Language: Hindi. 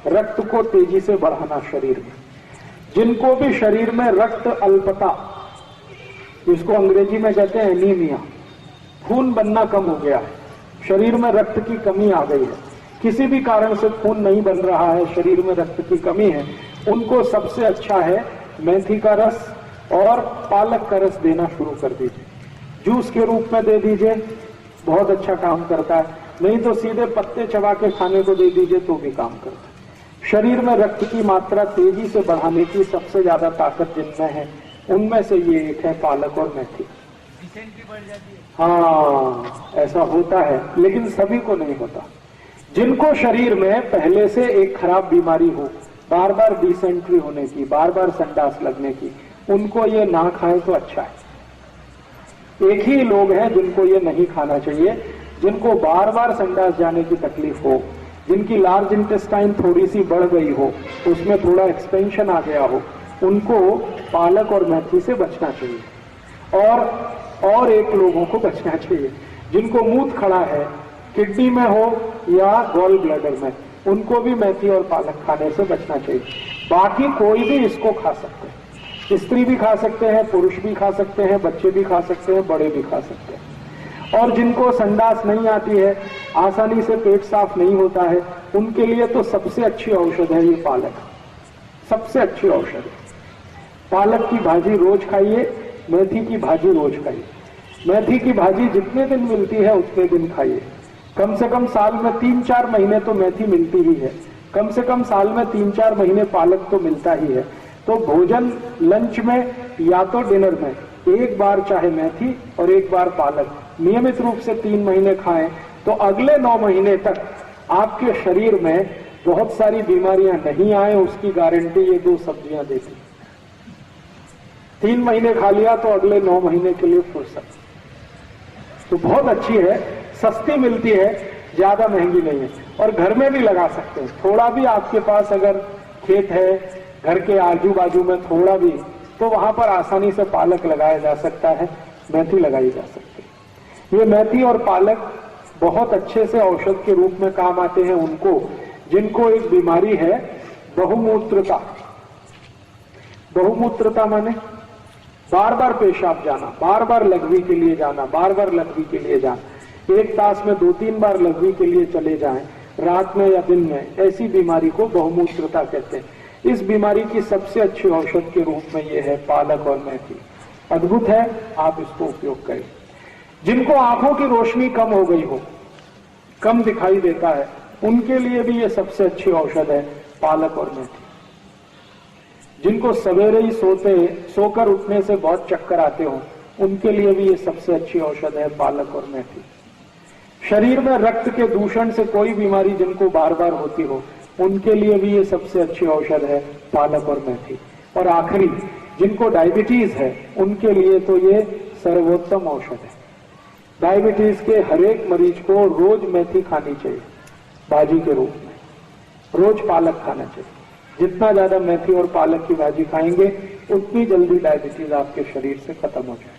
रक्त को तेजी से बढ़ाना शरीर में। जिनको भी शरीर में रक्त अल्पता, जिसको अंग्रेजी में कहते हैं एनीमिया, खून बनना कम हो गया है, शरीर में रक्त की कमी आ गई है, किसी भी कारण से खून नहीं बन रहा है, शरीर में रक्त की कमी है, उनको सबसे अच्छा है मेथी का रस और पालक का रस देना शुरू कर दीजिए। जूस के रूप में दे दीजिए, बहुत अच्छा काम करता है। नहीं तो सीधे पत्ते चबा के खाने को दे दीजिए तो भी काम करता है। शरीर में रक्त की मात्रा तेजी से बढ़ाने की सबसे ज्यादा ताकत जिनमें है, उनमें से ये एक है पालक और मेथी। हाँ, ऐसा होता है, लेकिन सभी को नहीं होता। जिनको शरीर में पहले से एक खराब बीमारी हो, बार बार डिसेंट्री होने की, बार बार संडास लगने की, उनको ये ना खाएं तो अच्छा है। एक ही लोग हैं जिनको ये नहीं खाना चाहिए, जिनको बार बार संडास जाने की तकलीफ हो, जिनकी लार्ज इंटेस्टाइन थोड़ी सी बढ़ गई हो, उसमें थोड़ा एक्सपेंशन आ गया हो, उनको पालक और मेथी से बचना चाहिए। और एक लोगों को बचना चाहिए जिनको मूत्र खड़ा है, किडनी में हो या गॉल ब्लैडर में, उनको भी मेथी और पालक खाने से बचना चाहिए। बाकी कोई भी इसको खा सकते हैं, स्त्री भी खा सकते हैं, पुरुष भी खा सकते हैं, बच्चे भी खा सकते हैं, बड़े भी खा सकते हैं। और जिनको संडास नहीं आती है, आसानी से पेट साफ नहीं होता है, उनके लिए तो सबसे अच्छी औषध है ये पालक, सबसे अच्छी औषध है। पालक की भाजी रोज खाइए, मेथी की भाजी रोज खाइए। मेथी की भाजी जितने दिन मिलती है उतने दिन खाइए। कम से कम साल में 3-4 महीने तो मेथी मिलती ही है, कम से कम साल में 3-4 महीने पालक तो मिलता ही है। तो भोजन लंच में या तो डिनर में एक बार चाहे मेथी और एक बार पालक नियमित रूप से 3 महीने खाएं, तो अगले 9 महीने तक आपके शरीर में बहुत सारी बीमारियां नहीं आए, उसकी गारंटी ये 2 सब्जियां देती। 3 महीने खा लिया तो अगले 9 महीने के लिए फुर्सत। तो बहुत अच्छी है, सस्ती मिलती है, ज्यादा महंगी नहीं है, और घर में भी लगा सकते हैं। थोड़ा भी आपके पास अगर खेत है, घर के आजू बाजू में थोड़ा भी, तो वहां पर आसानी से पालक लगाया जा सकता है, मेथी लगाई जा सकती है। ये मेथी और पालक बहुत अच्छे से औषध के रूप में काम आते हैं उनको जिनको एक बीमारी है बहुमूत्रता। बहुमूत्रता माने बार बार पेशाब जाना, बार बार लघवी के लिए जाना, बार बार लघवी के लिए जाना, एक तास में 2-3 बार लघवी के लिए चले जाएं, रात में या दिन में, ऐसी बीमारी को बहुमूत्रता कहते हैं। इस बीमारी की सबसे अच्छी औषध के रूप में यह है पालक और मेथी। अद्भुत है, आप इसको उपयोग करें। जिनको आंखों की रोशनी कम हो गई हो, कम दिखाई देता है, उनके लिए भी यह सबसे अच्छी औषध है पालक और मेथी। जिनको सवेरे ही सोकर उठने से बहुत चक्कर आते हो, उनके लिए भी ये सबसे अच्छी औषध है पालक और मेथी। शरीर में रक्त के दूषण से कोई बीमारी जिनको बार बार होती हो, उनके लिए भी ये सबसे अच्छी औषध है पालक और मेथी। और आखिरी, जिनको डायबिटीज है, उनके लिए तो ये सर्वोत्तम औषध है। डायबिटीज के हर एक मरीज को रोज मेथी खानी चाहिए भाजी के रूप में, रोज पालक खाना चाहिए। जितना ज्यादा मेथी और पालक की भाजी खाएंगे, उतनी जल्दी डायबिटीज आपके शरीर से खत्म हो जाए।